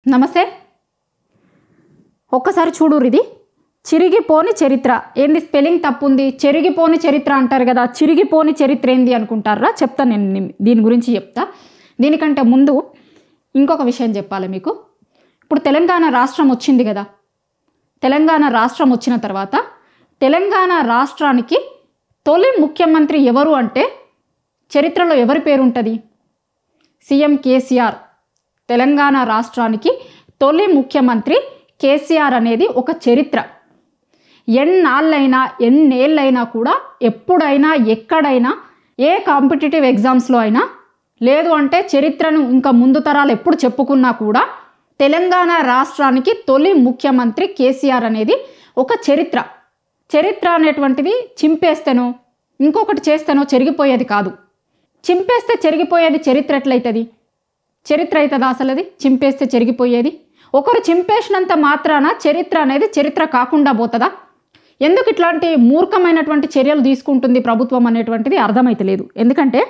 నమస్తే. ఒక్కసారి చూడుర్రి, ఇది చిరిగిపోని చరిత్ర. ఏంది స్పెల్లింగ్ తప్పు ఉంది, చెరిగిపోని చరిత్ర అంటారు కదా, చిరిగిపోని చరిత్ర ఏంది అనుకుంటారా? చెప్తా, నేను దీని గురించి చెప్తా. దీనికంటే ముందు ఇంకొక విషయం చెప్పాలి మీకు. ఇప్పుడు తెలంగాణ రాష్ట్రం వచ్చింది కదా, తెలంగాణ రాష్ట్రం వచ్చిన తర్వాత తెలంగాణ రాష్ట్రానికి తొలి ముఖ్యమంత్రి ఎవరు అంటే చరిత్రలో ఎవరి పేరు ఉంటుంది? సీఎం కేసీఆర్. తెలంగాణ రాష్ట్రానికి తొలి ముఖ్యమంత్రి కేసీఆర్ అనేది ఒక చరిత్ర. ఎన్నాళ్ళైనా ఎన్నేళ్ళైనా కూడా ఎప్పుడైనా ఎక్కడైనా ఏ కాంపిటేటివ్ ఎగ్జామ్స్లో అయినా లేదు అంటే చరిత్రను ఇంకా ముందు తరాలు ఎప్పుడు చెప్పుకున్నా కూడా తెలంగాణ రాష్ట్రానికి తొలి ముఖ్యమంత్రి కేసీఆర్ అనేది ఒక చరిత్ర. చరిత్ర అనేటువంటిది చింపేస్తేనో ఇంకొకటి చేస్తేనో చెరిగిపోయేది కాదు. చింపేస్తే చెరిగిపోయేది చరిత్ర ఎట్లయితుంది? చరిత్ర అవుతుందా అసలు? అది చింపేస్తే చెరిగిపోయేది? ఒకరు చింపేసినంత మాత్రాన చరిత్ర అనేది చరిత్ర కాకుండా పోతుందా? ఎందుకు ఇట్లాంటి మూర్ఖమైనటువంటి చర్యలు తీసుకుంటుంది ప్రభుత్వం అనేటువంటిది అర్థమైతలేదు. ఎందుకంటే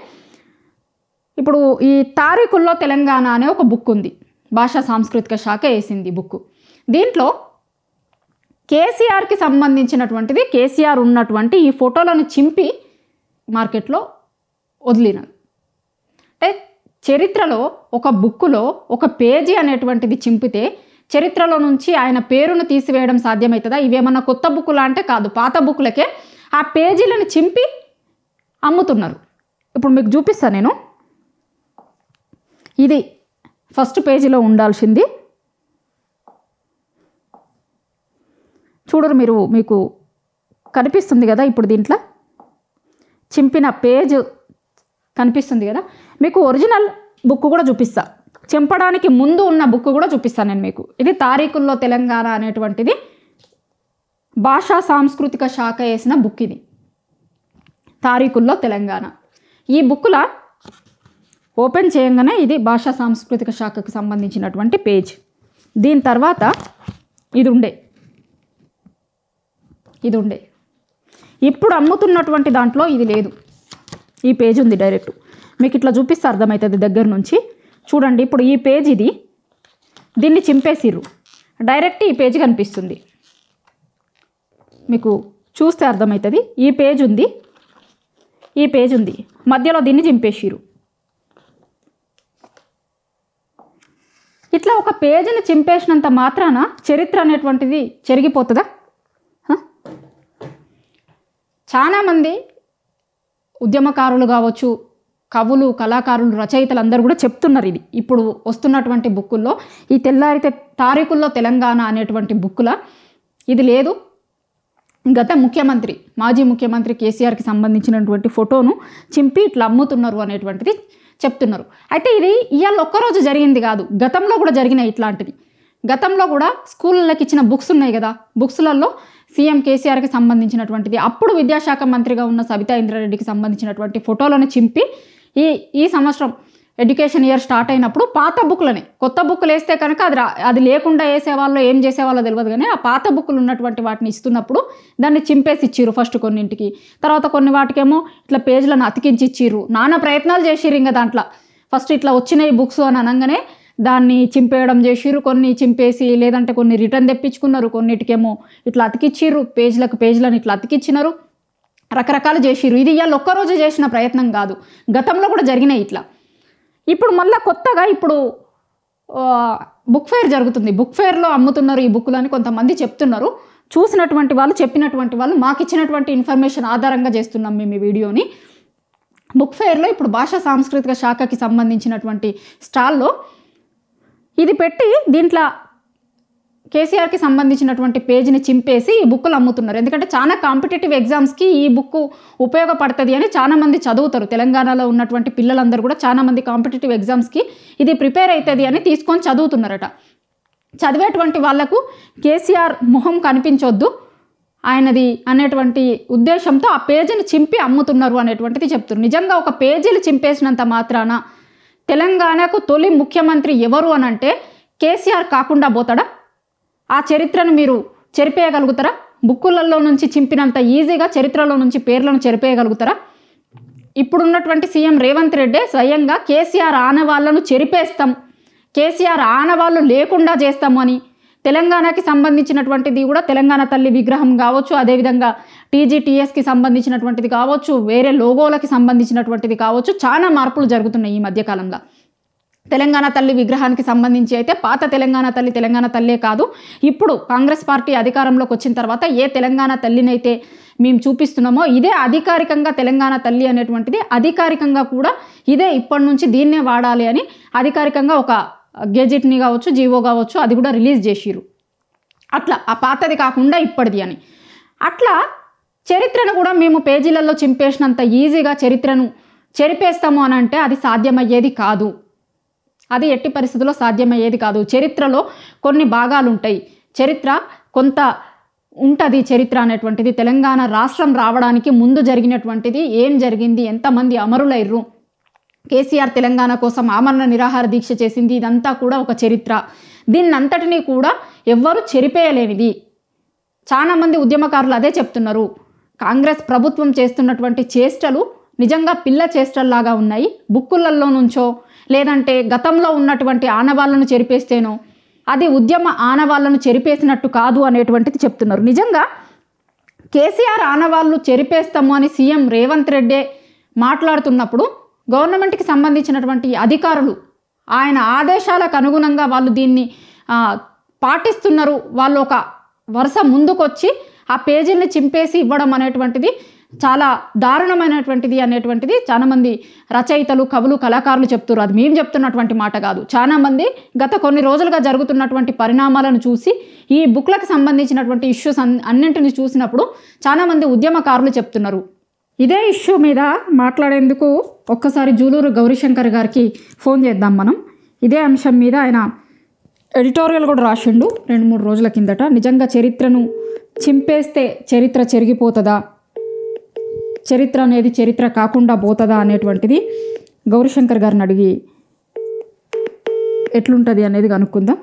ఇప్పుడు ఈ తారీఖుల్లో తెలంగాణ అనే ఒక బుక్ ఉంది, భాషా సాంస్కృతిక శాఖ వేసింది బుక్. దీంట్లో కేసీఆర్కి సంబంధించినటువంటిది, కేసీఆర్ ఉన్నటువంటి ఈ ఫోటోలను చింపి మార్కెట్లో వదిలినారు. అంటే చరిత్రలో ఒక బుక్కులో ఒక పేజీ అనేటువంటిది చింపితే చరిత్రలో నుంచి ఆయన పేరును తీసివేయడం సాధ్యమవుతుందా? ఇవేమన్నా కొత్త బుక్కులా అంటే కాదు, పాత బుక్కులకే ఆ పేజీలను చింపి అమ్ముతున్నారు. ఇప్పుడు మీకు చూపిస్తాను నేను. ఇది ఫస్ట్ పేజీలో ఉండాల్సింది. చూడరు మీరు, మీకు కనిపిస్తుంది కదా ఇప్పుడు దీంట్లో చింపిన పేజ్ కనిపిస్తుంది కదా. మీకు ఒరిజినల్ బుక్ కూడా చూపిస్తా, చింపడానికి ముందు ఉన్న బుక్ కూడా చూపిస్తాను నేను మీకు. ఇది తారీఖుల్లో తెలంగాణ అనేటువంటిది భాషా సాంస్కృతిక శాఖ వేసిన బుక్. ఇది తారీఖుల్లో తెలంగాణ. ఈ బుక్లో ఓపెన్ చేయంగానే ఇది భాషా సాంస్కృతిక శాఖకు సంబంధించినటువంటి పేజ్. దీని తర్వాత ఇది ఉండే ఇప్పుడు అమ్ముతున్నటువంటి దాంట్లో ఇది లేదు, ఈ పేజ్ ఉంది. డైరెక్ట్ మీకు ఇట్లా చూపిస్తే అర్థమవుతుంది దగ్గర నుంచి. చూడండి, ఇప్పుడు ఈ పేజ్ ఇది, దీన్ని చింపేసిర్రు, డైరెక్ట్ ఈ పేజ్ కనిపిస్తుంది. మీకు చూస్తే అర్థమవుతుంది. ఈ పేజ్ ఉంది, మధ్యలో దీన్ని చింపేసిర్రు. ఇట్లా ఒక పేజీని చింపేసినంత మాత్రాన చరిత్ర అనేటువంటిది చెరిగిపోతుందా? చాలామంది ఉద్యమకారులు కావచ్చు, కవులు, కళాకారులు, రచయితలు అందరూ కూడా చెప్తున్నారు. ఇది ఇప్పుడు వస్తున్నటువంటి బుక్కుల్లో, ఈ తెల్లారితే తారీఖుల్లో తెలంగాణ అనేటువంటి బుక్కుల ఇది లేదు. గత ముఖ్యమంత్రి, మాజీ ముఖ్యమంత్రి కేసీఆర్కి సంబంధించినటువంటి ఫోటోను చింపి ఇట్లా అమ్ముతున్నారు అనేటువంటిది చెప్తున్నారు. అయితే ఇది ఇవాళ ఒక్కరోజు జరిగింది కాదు, గతంలో కూడా జరిగినాయి ఇట్లాంటిది. గతంలో కూడా స్కూళ్ళకి ఇచ్చిన బుక్స్ ఉన్నాయి కదా, బుక్స్లలో సీఎం కేసీఆర్కి సంబంధించినటువంటిది, అప్పుడు విద్యాశాఖ మంత్రిగా ఉన్న సబితా ఇంద్రారెడ్డికి సంబంధించినటువంటి ఫోటోలను చింపి ఈ సంవత్సరం ఎడ్యుకేషన్ ఇయర్ స్టార్ట్ అయినప్పుడు పాత బుక్లనే, కొత్త బుక్లు వేస్తే కనుక అది లేకుండా వేసేవాళ్ళు ఏం చేసేవాళ్ళో తెలియదు, కానీ ఆ పాత బుక్లు ఉన్నటువంటి వాటిని ఇస్తున్నప్పుడు దాన్ని చింపేసి ఇచ్చిర్రు ఫస్ట్ కొన్నింటికి. తర్వాత కొన్ని వాటికేమో ఇట్లా పేజీలను అతికించి ఇచ్చిర్రు. నానా ప్రయత్నాలు చేసిర్రు. ఇంకా దాంట్లో ఫస్ట్ ఇట్లా వచ్చినాయి బుక్స్ అని అనగానే దాన్ని చింపేయడం చేసిర్రు, కొన్ని చింపేసి లేదంటే కొన్ని రిటర్న్ తెప్పించుకున్నారు, కొన్నిటికేమో ఇట్లా అతికిచ్చిర్రు, పేజీలను ఇట్లా అతికిచ్చినారు, రకరకాలు చేసిర్రు. ఇది ఇవాళ ఒక్కరోజు చేసిన ప్రయత్నం కాదు, గతంలో కూడా జరిగినాయి ఇట్లా. ఇప్పుడు మళ్ళీ కొత్తగా ఇప్పుడు బుక్ ఫెయిర్ జరుగుతుంది, బుక్ ఫెయిర్లో అమ్ముతున్నారు ఈ బుక్కులని కొంతమంది చెప్తున్నారు. చూసినటువంటి వాళ్ళు, చెప్పినటువంటి వాళ్ళు, మాకు ఇచ్చినటువంటి ఇన్ఫర్మేషన్ ఆధారంగా చేస్తున్నాం మేము ఈ వీడియోని. బుక్ ఫెయిర్లో ఇప్పుడు భాషా సాంస్కృతిక శాఖకి సంబంధించినటువంటి స్టాల్లో ఇది పెట్టి దీంట్లో కేసీఆర్కి సంబంధించినటువంటి పేజీని చింపేసి ఈ బుక్కులు అమ్ముతున్నారు. ఎందుకంటే చాలా కాంపిటేటివ్ ఎగ్జామ్స్కి ఈ బుక్ ఉపయోగపడుతుంది అని చాలామంది చదువుతారు. తెలంగాణలో ఉన్నటువంటి పిల్లలందరూ కూడా చాలామంది కాంపిటేటివ్ ఎగ్జామ్స్కి ఇది ప్రిపేర్ అవుతుంది అని తీసుకొని చదువుతున్నారట. చదివేటువంటి వాళ్లకు కేసీఆర్ మొహం కనిపించొద్దు ఆయనది అనేటువంటి ఉద్దేశంతో ఆ పేజీని చింపి అమ్ముతున్నారు అనేటువంటిది చెప్తున్నారు. నిజంగా ఒక పేజీలు చింపేసినంత మాత్రాన తెలంగాణకు తొలి ముఖ్యమంత్రి ఎవరు అని అంటే కేసీఆర్ కాకుండా పోతాడా? ఆ చరిత్రను మీరు చెరిపేయగలుగుతారా? బుక్కులలో నుంచి చింపినంత ఈజీగా చరిత్రలో నుంచి పేర్లను చెరిపేయగలుగుతారా? ఇప్పుడున్నటువంటి సీఎం రేవంత్ రెడ్డి స్వయంగా కేసీఆర్ ఆనవాళ్లను చెరిపేస్తాం, కేసీఆర్ ఆనవాళ్ళు లేకుండా చేస్తాము అని, తెలంగాణకి సంబంధించినటువంటిది కూడా తెలంగాణ తల్లి విగ్రహం కావచ్చు, అదేవిధంగా టీజీటీఎస్కి సంబంధించినటువంటిది కావచ్చు, వేరే లోగోలకి సంబంధించినటువంటిది కావచ్చు, చాలా మార్పులు జరుగుతున్నాయి ఈ మధ్యకాలంలో. తెలంగాణ తల్లి విగ్రహానికి సంబంధించి అయితే పాత తెలంగాణ తల్లే కాదు, ఇప్పుడు కాంగ్రెస్ పార్టీ అధికారంలోకి వచ్చిన తర్వాత ఏ తెలంగాణ తల్లినైతే మేము చూపిస్తున్నామో ఇదే అధికారికంగా తెలంగాణ తల్లి అనేటువంటిది, అధికారికంగా కూడా ఇదే ఇప్పటి నుంచి దీన్నే వాడాలి అని అధికారికంగా ఒక గెజెట్ని కావచ్చు, జీవో కావచ్చు, అది కూడా రిలీజ్ చేసిరు. అట్లా ఆ పాతది కాకుండా ఇప్పటిది అని. అట్లా చరిత్రను కూడా మేము పేజీలలో చింపేసినంత ఈజీగా చరిత్రను చెరిపేస్తాము అని అంటే అది సాధ్యమయ్యేది కాదు. అది ఎట్టి పరిస్థితుల్లో సాధ్యమయ్యేది కాదు. చరిత్రలో కొన్ని భాగాలు ఉంటాయి, చరిత్ర కొంత ఉంటుంది. చరిత్ర అనేటువంటిది తెలంగాణ రాష్ట్రం రావడానికి ముందు జరిగినటువంటిది, ఏం జరిగింది, ఎంతమంది అమరులైర్రు, కేసీఆర్ తెలంగాణ కోసం ఆమరణ నిరాహార దీక్ష చేసింది, ఇదంతా కూడా ఒక చరిత్ర. దీన్నంతటినీ కూడా ఎవ్వరూ చెరిపేయలేనిది. చాలామంది ఉద్యమకారులు అదే చెప్తున్నారు. కాంగ్రెస్ ప్రభుత్వం చేస్తున్నటువంటి చేష్టలు నిజంగా పిల్ల చేష్టల్లాగా ఉన్నాయి. బుక్కులలో నుంచో లేదంటే గతంలో ఉన్నటువంటి ఆనవాళ్లను చెరిపేస్తేనో అది ఉద్యమ ఆనవాళ్లను చెరిపేసినట్టు కాదు అనేటువంటిది చెప్తున్నారు. నిజంగా కేసీఆర్ ఆనవాళ్ళు చెరిపేస్తాము అని సీఎం రేవంత్ రెడ్డి మాట్లాడుతున్నప్పుడు గవర్నమెంట్కి సంబంధించినటువంటి అధికారులు ఆయన ఆదేశాలకు అనుగుణంగా వాళ్ళు దీన్ని పాటిస్తున్నారు. వాళ్ళు ఒక వరుస ముందుకొచ్చి ఆ పేజీని చింపేసి ఇవ్వడం అనేటువంటిది చాలా దారుణమైనటువంటిది అనేటువంటిది చాలామంది రచయితలు, కవులు, కళాకారులు చెప్తున్నారు. అది మేము చెప్తున్నటువంటి మాట కాదు. చాలామంది గత కొన్ని రోజులుగా జరుగుతున్నటువంటి పరిణామాలను చూసి ఈ బుక్లకు సంబంధించినటువంటి ఇష్యూస్ అన్నింటిని చూసినప్పుడు చాలామంది ఉద్యమకారులు చెప్తున్నారు. ఇదే ఇష్యూ మీద మాట్లాడేందుకు ఒక్కసారి జూలూరు గౌరీశంకర్ గారికి ఫోన్ చేద్దాం మనం. ఇదే అంశం మీద ఆయన ఎడిటోరియల్ కూడా రాసిండు 2-3 రోజుల కిందట. నిజంగా చరిత్రను చింపేస్తే చరిత్ర చెరిగిపోతుందా, చరిత్ర అనేది చరిత్ర కాకుండా పోతుందా అనేటువంటిది గౌరీశంకర్ గారిని అడిగి ఎట్లుంటుంది అనేది కనుక్కుందాం.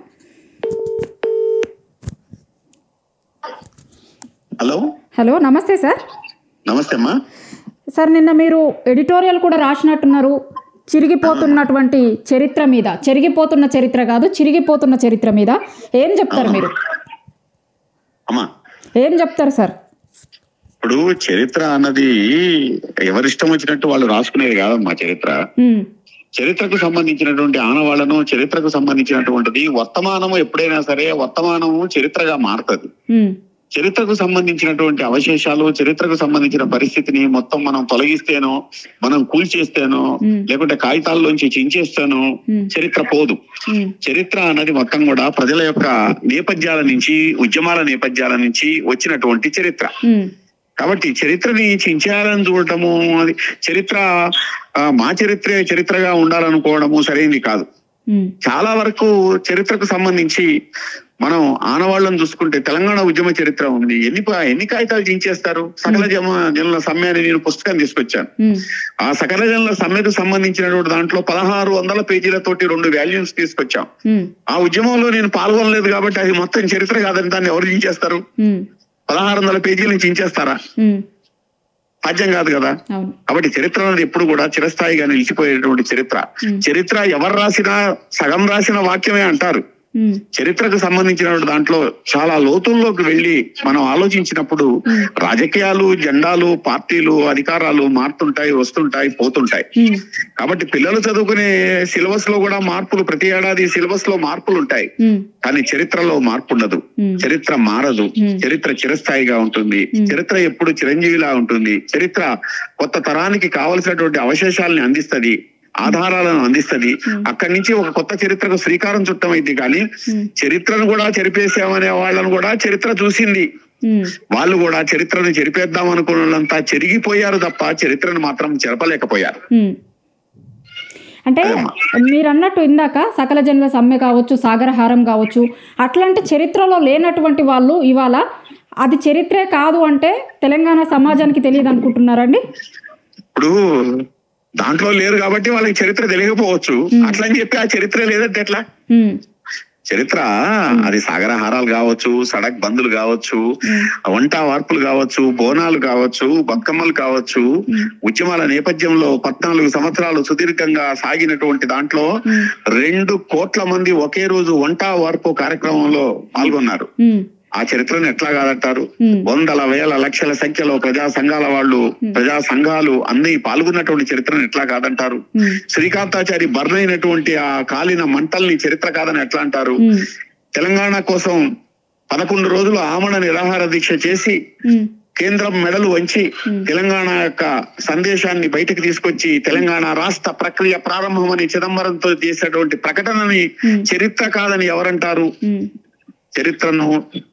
హలో, నమస్తే సార్. నమస్తే అమ్మా. సార్, నిన్న మీరు ఎడిటోరియల్ కూడా రాసినట్టున్నారు చిరిగిపోతున్నటువంటి చరిత్ర మీద. చెరిగిపోతున్న చరిత్ర కాదు, చిరిగిపోతున్న చరిత్ర మీద ఏం చెప్తారు మీరు? ఏం చెప్తారు సార్? ఇప్పుడు చరిత్ర అన్నది ఎవరిష్టం వచ్చినట్టు వాళ్ళు రాసుకునేది కాదమ్మా. చరిత్రకు సంబంధించినటువంటి ఆనవాళ్లను, చరిత్రకు సంబంధించినటువంటిది వర్తమానము ఎప్పుడైనా సరే వర్తమానము చరిత్రగా మారుతుంది. చరిత్రకు సంబంధించినటువంటి అవశేషాలు, చరిత్రకు సంబంధించిన పరిస్థితిని మొత్తం మనం తొలగిస్తేనో, మనం కూల్చేస్తేనో, లేకుంటే కాగితాల్లోంచి చించేస్తేనో చరిత్ర పోదు. చరిత్ర అన్నది మొత్తం కూడా ప్రజల యొక్క నేపథ్యాల నుంచి, ఉద్యమాల నేపథ్యాల నుంచి వచ్చినటువంటి చరిత్ర. కాబట్టి చరిత్రని చించేయాలని చూడటము, అది చరిత్ర మా చరిత్రే చరిత్రగా ఉండాలనుకోవడము సరైనది కాదు. చాలా వరకు చరిత్రకు సంబంధించి మనం ఆనవాళ్లను చూసుకుంటే తెలంగాణ ఉద్యమ చరిత్ర ఉంది. ఎన్ని కాగితాలు చించేస్తారు? సకల జనుల సమ్మె అని నేను పుస్తకం తీసుకొచ్చాను. ఆ సకల జనుల సమ్మెకు సంబంధించినటువంటి దాంట్లో 1600 పేజీలతోటి 2 వాల్యూమ్స్ తీసుకొచ్చాం. ఆ ఉద్యమంలో నేను పాల్గొనలేదు కాబట్టి అది మొత్తం చరిత్ర కాదని దాన్ని ఎవరు చించేస్తారు? 1600 పేజీలను చించేస్తారా? సాధ్యం కాదు కదా. కాబట్టి చరిత్ర అనేది ఎప్పుడు కూడా చిరస్థాయిగా నిలిచిపోయేటువంటి చరిత్ర. చరిత్ర ఎవరు రాసినా సగం రాసిన వాక్యమే అంటారు. చరిత్రకు సంబంధించిన దాంట్లో చాలా లోతుల్లోకి వెళ్లి మనం ఆలోచించినప్పుడు రాజకీయాలు, జెండాలు, పార్టీలు, అధికారాలు మారుతుంటాయి, వస్తుంటాయి, పోతుంటాయి. కాబట్టి పిల్లలు చదువుకునే సిలబస్ లో కూడా మార్పులు, ప్రతి ఏడాది సిలబస్ లో మార్పులు ఉంటాయి. కానీ చరిత్రలో మార్పు ఉండదు. చరిత్ర మారదు. చరిత్ర చిరస్థాయిగా ఉంటుంది. చరిత్ర ఎప్పుడు చిరంజీవిలా ఉంటుంది. చరిత్ర కొత్త తరానికి కావలసినటువంటి అవశేషాలని అందిస్తది, ఆధారాలను అందిస్తది. అక్కడి నుంచి ఒక కొత్త చరిత్రకు శ్రీకారం చుట్టమైంది. కానీ చరిత్రను కూడా చెరిపేసామనే వాళ్ళను కూడా చరిత్ర చూసింది. వాళ్ళు కూడా చరిత్రను చెరిపేద్దాం అనుకున్నంతా చెరిగిపోయారు తప్ప చరిత్రను మాత్రం చెరపలేకపోయారు. అంటే మీరు అన్నట్టు ఇందాక సకల జనుల సమ్మె కావచ్చు, సాగరహారం కావచ్చు, అట్లాంటి చరిత్రలో లేనటువంటి వాళ్ళు ఇవాళ అది చరిత్రే కాదు అంటే తెలంగాణ సమాజానికి తెలియదు అనుకుంటున్నారండి? ఇప్పుడు దాంట్లో లేరు కాబట్టి వాళ్ళకి చరిత్ర తెలియకపోవచ్చు. అట్లని చెప్పి ఆ చరిత్ర లేదంటే ఎట్లా? చరిత్ర అది సాగరహారాలు కావచ్చు, సడక్ బందులు కావచ్చు, వంట వార్పులు కావచ్చు, బోనాలు కావచ్చు, బతుకమ్మలు కావచ్చు, ఉద్యమాల నేపథ్యంలో 14 సంవత్సరాలు సుదీర్ఘంగా సాగినటువంటి దాంట్లో 2 కోట్ల మంది ఒకే రోజు వంట వార్పు కార్యక్రమంలో పాల్గొన్నారు. ఆ చరిత్రను ఎట్లా కాదంటారు? వందల వేల లక్షల సంఖ్యలో ప్రజా సంఘాలు అన్ని పాల్గొన్నటువంటి చరిత్రను ఎట్లా కాదంటారు? శ్రీకాంతాచారి బర్నైనటువంటి ఆ కాలిన మంటల్ని చరిత్ర కాదని ఎట్లా అంటారు? తెలంగాణ కోసం 11 రోజులు ఆమరణ నిరాహార దీక్ష చేసి కేంద్రం మెడలు వంచి తెలంగాణ యొక్క సందేశాన్ని బయటకు తీసుకొచ్చి తెలంగాణ రాష్ట్ర ప్రక్రియ ప్రారంభమని చిదంబరంతో చేసేటువంటి ప్రకటనని చరిత్ర కాదని ఎవరంటారు?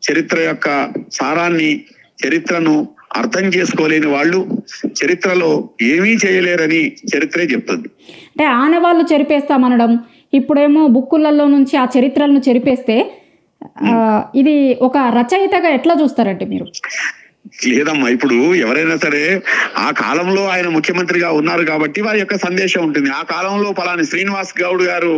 చరిత్ర యొక్క సారాన్ని, చరిత్రను అర్థం చేసుకోలేని వాళ్ళు చరిత్రలో ఏమీ చేయలేరని చరిత్రే చెప్తుంది. అంటే ఆనవాళ్ళు చెరిపేస్తామనడం, ఇప్పుడేమో బుక్కులలో నుంచి ఆ చరిత్రలను చెరిపేస్తే ఇది ఒక రచయితగా ఎట్లా చూస్తారంటే మీరు? లేదమ్మా, ఇప్పుడు ఎవరైనా సరే ఆ కాలంలో ఆయన ముఖ్యమంత్రిగా ఉన్నారు కాబట్టి వారి యొక్క సందేశం ఉంటుంది. ఆ కాలంలో పలాని శ్రీనివాస్ గౌడ్ గారు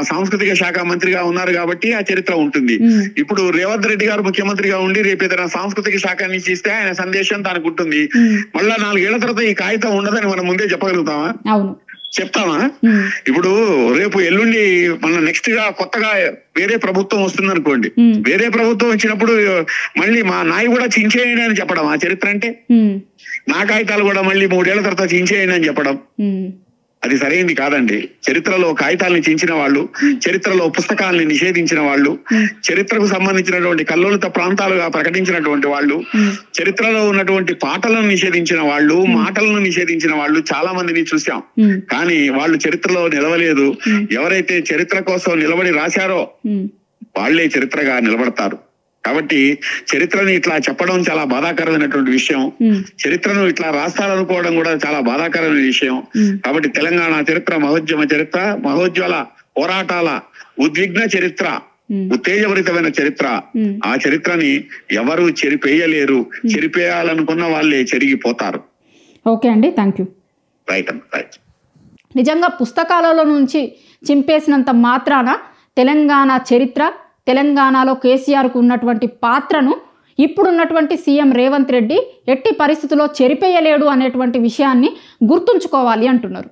సాంస్కృతిక శాఖ మంత్రిగా ఉన్నారు కాబట్టి ఆ చరిత్ర ఉంటుంది. ఇప్పుడు రేవంత్ రెడ్డి గారు ముఖ్యమంత్రిగా ఉండి రేపు ఏదైనా సాంస్కృతిక శాఖ నుంచి ఇస్తే ఆయన సందేశం దానికి ఉంటుంది. మళ్ళా 4 ఏళ్ల తర్వాత ఈ కాగితం ఉండదని మనం ముందే చెప్పగలుగుతామా? అవును, చెప్తామా? ఇప్పుడు రేపు ఎల్లుండి మన నెక్స్ట్ గా కొత్తగా వేరే ప్రభుత్వం వస్తుంది అనుకోండి. వేరే ప్రభుత్వం వచ్చినప్పుడు మళ్ళీ మా నాయి కూడా చించేయండి అని చెప్పడం ఆ చరిత్ర అంటే? నా కాగితాలు కూడా మళ్ళీ 3 ఏళ్ల తర్వాత చించేయండి అని చెప్పడం అది సరైనది కాదండి. చరిత్రలో కాగితాలను చించిన వాళ్ళు, చరిత్రలో పుస్తకాలను నిషేధించిన వాళ్ళు, చరిత్రకు సంబంధించినటువంటి కల్లోలిత ప్రాంతాలుగా ప్రకటించినటువంటి వాళ్ళు, చరిత్రలో ఉన్నటువంటి పాటలను నిషేధించిన వాళ్ళు, మాటలను నిషేధించిన వాళ్ళు చాలా మందిని చూసాం. కానీ వాళ్ళు చరిత్రలో నిలవలేదు. ఎవరైతే చరిత్ర కోసం నిలబడి రాశారో వాళ్లే చరిత్రగా నిలబడతారు. కాబట్టి చరిత్రని ఇట్లా చెప్పడం చాలా బాధాకరమైనటువంటి విషయం. చరిత్రను ఇట్లా రాస్తారనుకోవడం కూడా చాలా బాధాకరమైన విషయం. కాబట్టి తెలంగాణ చరిత్ర మహోద్యమ చరిత్ర, మహోజ్వల పోరాటాల ఉద్విగ్న చరిత్ర, ఉత్తేజభరితమైన చరిత్ర. ఆ చరిత్రని ఎవరు చెరిపేయలేరు. చెరిపేయాలనుకున్న వాళ్ళే చెరిగిపోతారు. ఓకే అండి, థ్యాంక్ యూ. రైట్. నిజంగా పుస్తకాలలో నుంచి చింపేసినంత మాత్రాన తెలంగాణ చరిత్ర, తెలంగాణలో కేసీఆర్కు ఉన్నటువంటి పాత్రను ఇప్పుడున్నటువంటి సీఎం రేవంత్ రెడ్డి ఎట్టి పరిస్థితుల్లో చెరిపేయలేడు అనేటువంటి విషయాన్ని గుర్తుంచుకోవాలి అంటున్నారు.